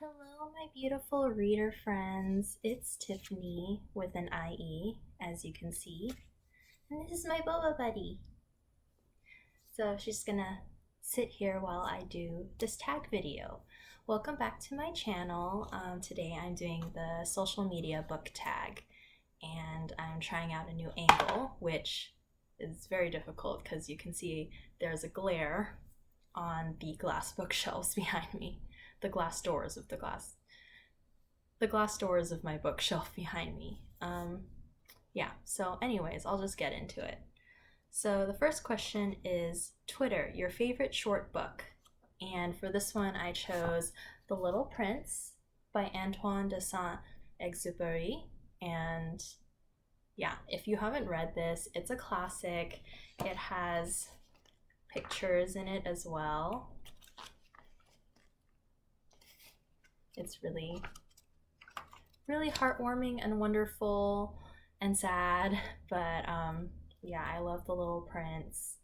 Hello, my beautiful reader friends. It's Tiffany with an IE, as you can see. And this is my boba buddy. So she's gonna sit here while I do this tag video. Welcome back to my channel. Today I'm doing the social media book tag, and I'm trying out a new angle, which is very difficult because you can see there's a glare on the glass bookshelves behind me. The glass doors of my bookshelf behind me. So anyways, I'll just get into it. So the first question is Twitter, your favorite short book. And for this one, I chose The Little Prince by Antoine de Saint-Exupéry. And yeah, if you haven't read this, it's a classic. It has pictures in it as well. It's really, really heartwarming and wonderful and sad, but yeah, I love The Little Prince.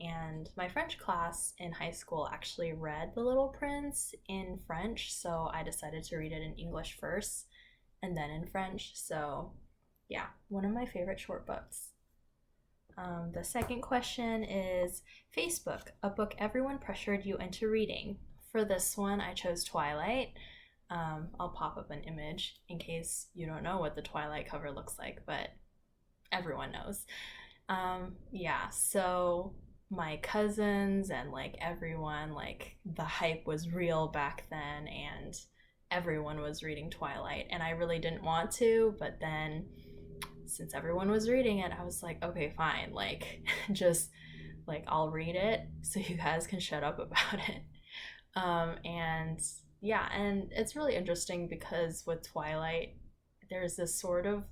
And my French class in high school actually read The Little Prince in French, so I decided to read it in English first and then in French. So yeah, one of my favorite short books. The second question is Facebook, a book everyone pressured you into reading. For this one, I chose Twilight. I'll pop up an image in case you don't know what the Twilight cover looks like, but everyone knows. So my cousins and everyone, the hype was real back then, and everyone was reading Twilight, and I really didn't want to, but then since everyone was reading it, I was like, okay, fine, just I'll read it so you guys can shut up about it. And it's really interesting because with Twilight, there's this sort of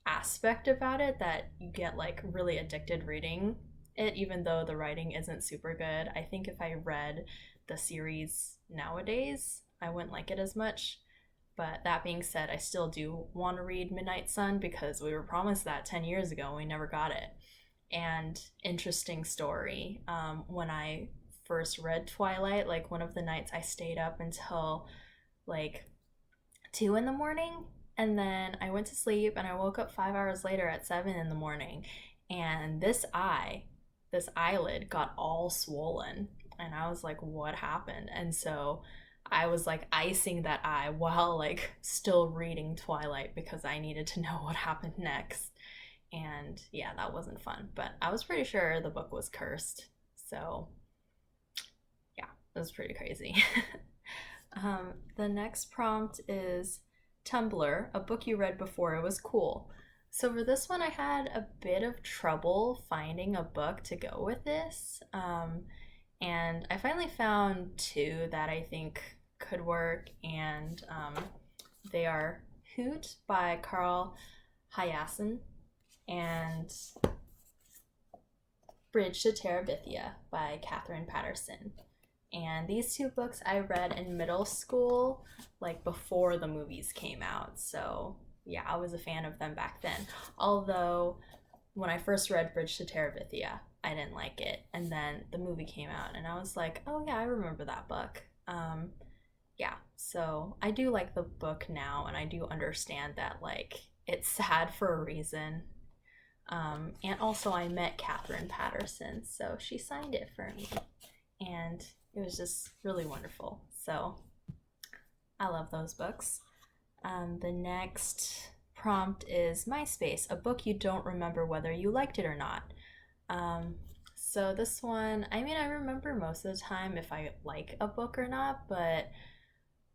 aspect about it that you get really addicted reading it, even though the writing isn't super good. I think if I read the series nowadays, I wouldn't like it as much. But that being said, I still do want to read Midnight Sun because we were promised that 10 years ago and we never got it. And interesting story, when I first read Twilight, one of the nights I stayed up until 2 in the morning, and then I went to sleep and I woke up 5 hours later at 7 in the morning, and this eyelid got all swollen, and I was like, what happened? And so I was icing that eye while still reading Twilight because I needed to know what happened next. And yeah, that wasn't fun, but I was pretty sure the book was cursed. So yeah, it was pretty crazy. The next prompt is Tumblr, a book you read before it was cool. So for this one, I had a bit of trouble finding a book to go with this. And I finally found two that I think could work, and they are Hoot by Carl Hiaasen and Bridge to Terabithia by Catherine Patterson. And these two books I read in middle school, before the movies came out. So yeah, I was a fan of them back then. Although when I first read Bridge to Terabithia, I didn't like it. And then the movie came out and I was like, oh yeah, I remember that book. So I do like the book now, and I do understand that it's sad for a reason. And also I met Catherine Patterson, so she signed it for me. And it was just really wonderful. So I love those books. The next prompt is Myspace, a book you don't remember whether you liked it or not. So this one, I remember most of the time if I like a book or not, but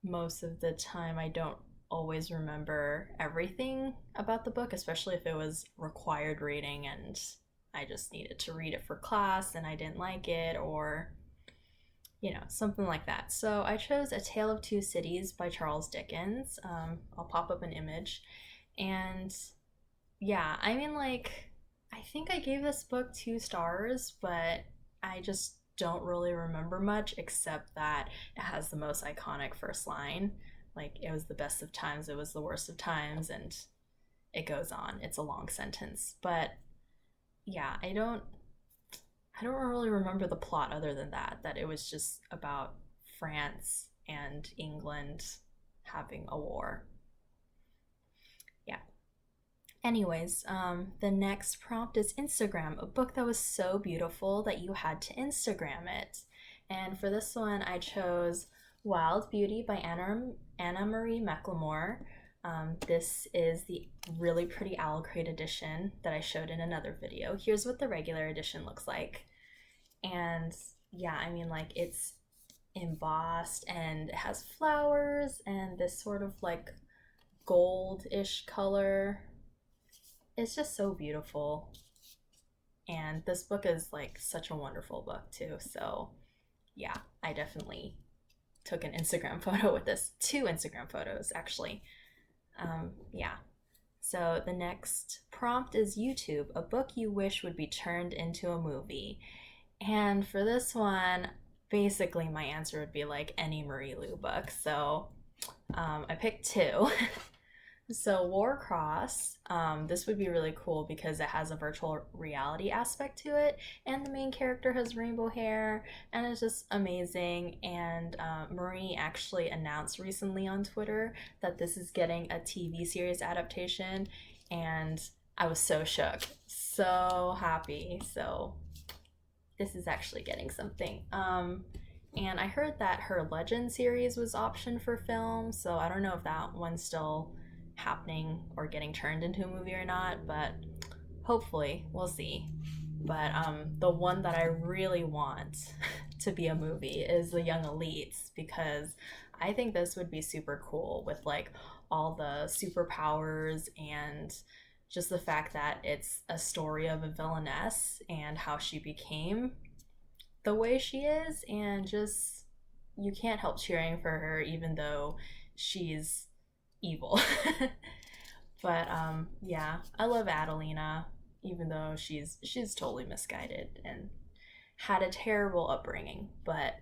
most of the time I don't always remember everything about the book, especially if it was required reading and I just needed to read it for class and I didn't like it, or something like that. So I chose A Tale of Two Cities by Charles Dickens. I'll pop up an image. And yeah, I think I gave this book 2 stars, but I just don't really remember much except that it has the most iconic first line. It was the best of times, it was the worst of times, and it goes on. It's a long sentence. But yeah, I don't really remember the plot other than that it was just about France and England having a war. Yeah. Anyways, the next prompt is Instagram, a book that was so beautiful that you had to Instagram it. And for this one, I chose Wild Beauty by Anna Marie McLemore. This is the really pretty owl crate edition that I showed in another video. Here's what the regular edition looks like. And yeah, I mean, like, it's embossed and it has flowers and this sort of like gold-ish color. It's just so beautiful. And this book is like such a wonderful book too. So yeah, I definitely took an Instagram photo with this. 2 Instagram photos, actually. Yeah. So the next prompt is YouTube, a book you wish would be turned into a movie. And for this one, basically my answer would be like any Marie Lu book. So I picked 2. So Warcross, this would be really cool because it has a virtual reality aspect to it, and the main character has rainbow hair, and it's just amazing. And Marie actually announced recently on Twitter that this is getting a TV series adaptation, and I was so shook, so happy. So this is actually getting something. And I heard that her Legend series was optioned for film, so I don't know if that one's still happening or getting turned into a movie or not, but hopefully we'll see. But the one that I really want to be a movie is The Young Elites, because I think this would be super cool with like all the superpowers and just the fact that it's a story of a villainess and how she became the way she is, and just you can't help cheering for her even though she's evil. But yeah, I love Adelina, even though she's totally misguided and had a terrible upbringing, but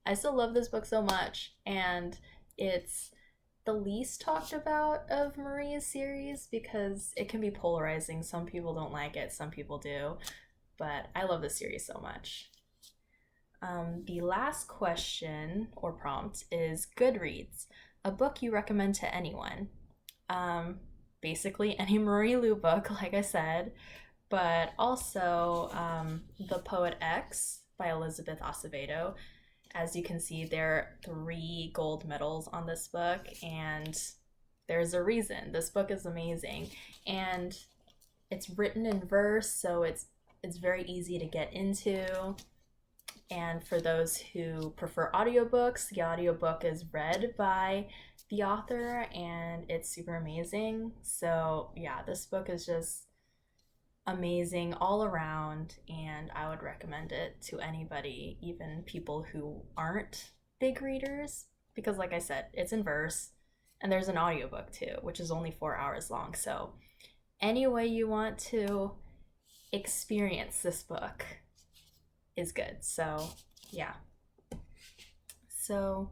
I still love this book so much, and it's the least talked about of Maria's series because it can be polarizing. Some people don't like it, some people do, but I love this series so much. The last question or prompt is Goodreads, a book you recommend to anyone. Basically any Marie Lu book, like I said, but also The Poet X by Elizabeth Acevedo. As you can see, there are 3 gold medals on this book, and there's a reason. This book is amazing, and it's written in verse, so it's very easy to get into. And for those who prefer audiobooks, the audiobook is read by the author, and it's super amazing. So yeah, this book is just amazing all around, and I would recommend it to anybody, even people who aren't big readers, because like I said, it's in verse, and there's an audiobook too, which is only 4 hours long. So any way you want to experience this book is good. So yeah. So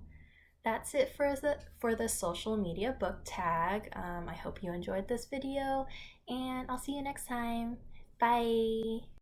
that's it for the social media book tag. I hope you enjoyed this video, and I'll see you next time. Bye.